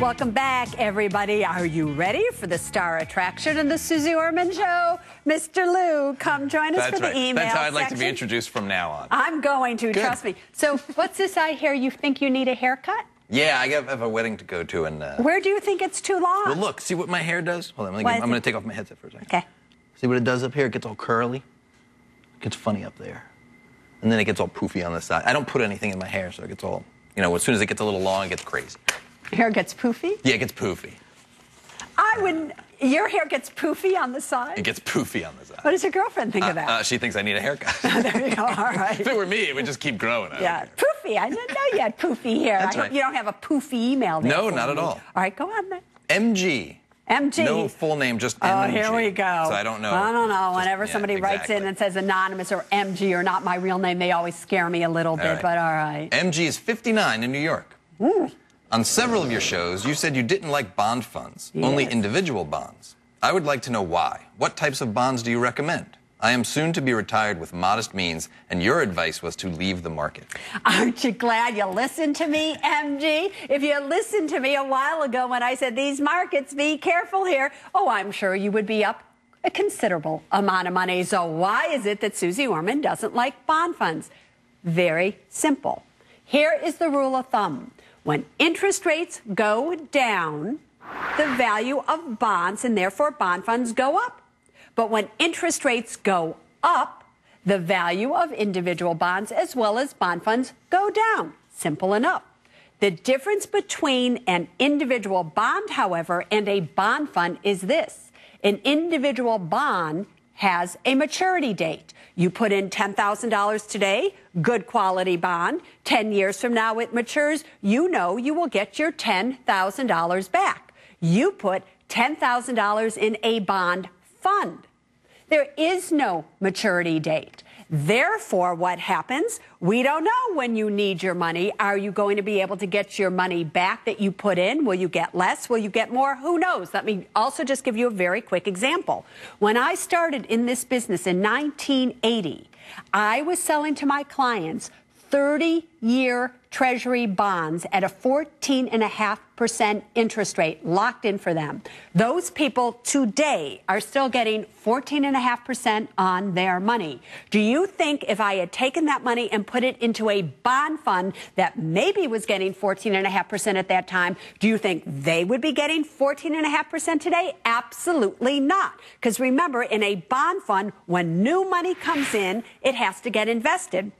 Welcome back, everybody. Are you ready for the star attraction in the Suze Orman Show? Mr. Lou, come join us for the email That's how I'd like section. to be introduced from now on. I'm going to, trust me. So what's this I hear? You think you need a haircut? Yeah, I have a wedding to go to. And where do you think it's too long? Well, look, see what my hair does? Hold on, I'm going to take off my headset for a second. Okay. See what it does up here? It gets all curly. It gets funny up there. And then it gets all poofy on the side. I don't put anything in my hair, so it gets all, you know, as soon as it gets a little long, it gets crazy. Hair gets poofy? Yeah, it gets poofy. Your hair gets poofy on the side? It gets poofy on the side. What does your girlfriend think of that? She thinks I need a haircut. There you go, all right. If it were me, it would just keep growing. Yeah, poofy. I didn't know you had poofy hair. That's I hope right. you don't have a poofy email there. No, not at all. All right, go on then. MG. MG. No full name, just MG. Oh, here we go. So I don't know. I don't know. Whenever somebody writes in and says anonymous or MG or not my real name, they always scare me a little bit, but all right. MG is 59 in New York. Ooh. On several of your shows, you said you didn't like bond funds, only individual bonds. I would like to know why. What types of bonds do you recommend? I am soon to be retired with modest means, and your advice was to leave the market. Aren't you glad you listened to me, MG? If you listened to me a while ago when I said these markets, be careful here, oh, I'm sure you would be up a considerable amount of money. So why is it that Suze Orman doesn't like bond funds? Very simple. Here is the rule of thumb. When interest rates go down, the value of bonds and therefore bond funds go up. But when interest rates go up, the value of individual bonds as well as bond funds go down. Simple enough. The difference between an individual bond, however, and a bond fund is this. An individual bond has a maturity date. You put in $10,000 today, good quality bond. 10 years from now it matures. You know you will get your $10,000 back. You put $10,000 in a bond fund. There is no maturity date. Therefore, what happens? We don't know when you need your money. Are you going to be able to get your money back that you put in? Will you get less? Will you get more? Who knows? Let me also just give you a very quick example. When I started in this business in 1980, I was selling to my clients 30-year Treasury bonds at a 14.5% interest rate locked in for them. Those people today are still getting 14.5% on their money. Do you think if I had taken that money and put it into a bond fund that maybe was getting 14.5% at that time, do you think they would be getting 14.5% today? Absolutely not. Because remember, in a bond fund, when new money comes in, it has to get invested.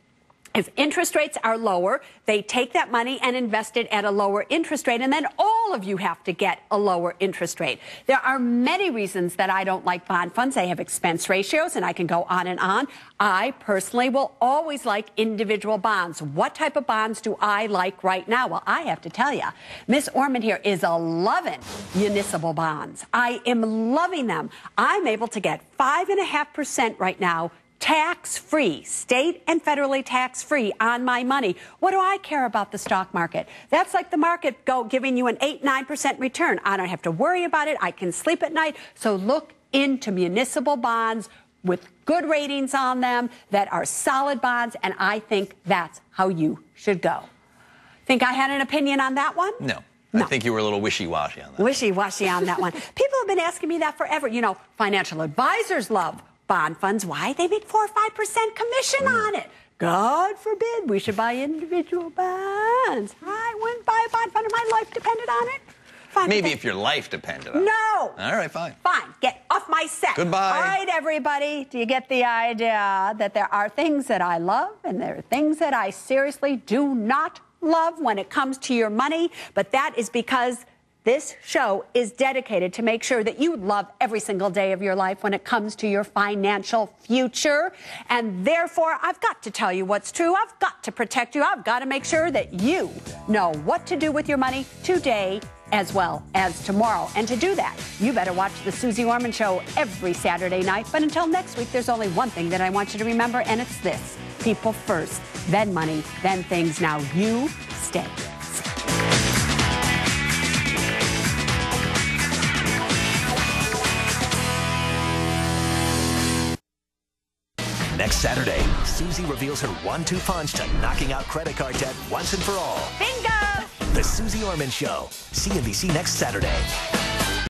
If interest rates are lower, they take that money and invest it at a lower interest rate, and then all of you have to get a lower interest rate. There are many reasons that I don't like bond funds. They have expense ratios, and I can go on and on. I personally will always like individual bonds. What type of bonds do I like right now? Well, I have to tell you, Miss Orman here is loving municipal bonds. I am loving them. I'm able to get 5.5% right now, tax-free, state and federally tax-free on my money. What do I care about the stock market? That's like the market giving you an 8-9% return. I don't have to worry about it. I can sleep at night. So look into municipal bonds with good ratings on them that are solid bonds, and I think that's how you should go. Think I had an opinion on that one? No. I think you were a little wishy-washy on that. Wishy-washy on that one. People have been asking me that forever. You know, financial advisors love bond funds. Why? They make 4 or 5% commission on it. God forbid we should buy individual bonds. I wouldn't buy a bond fund if my life depended on it. Fine. Maybe if your life depended on it. No. All right, fine. Fine. Get off my set. Goodbye. All right, everybody. Do you get the idea that there are things that I love and there are things that I seriously do not love when it comes to your money? But that is because this show is dedicated to make sure that you love every single day of your life when it comes to your financial future. And therefore, I've got to tell you what's true. I've got to protect you. I've got to make sure that you know what to do with your money today as well as tomorrow. And to do that, you better watch the Suze Orman Show every Saturday night. But until next week, there's only one thing that I want you to remember, and it's this: people first, then money, then things. Now you stay. Next Saturday, Suze reveals her 1-2 punch to knocking out credit card debt once and for all. Bingo! The Suze Orman Show. CNBC next Saturday.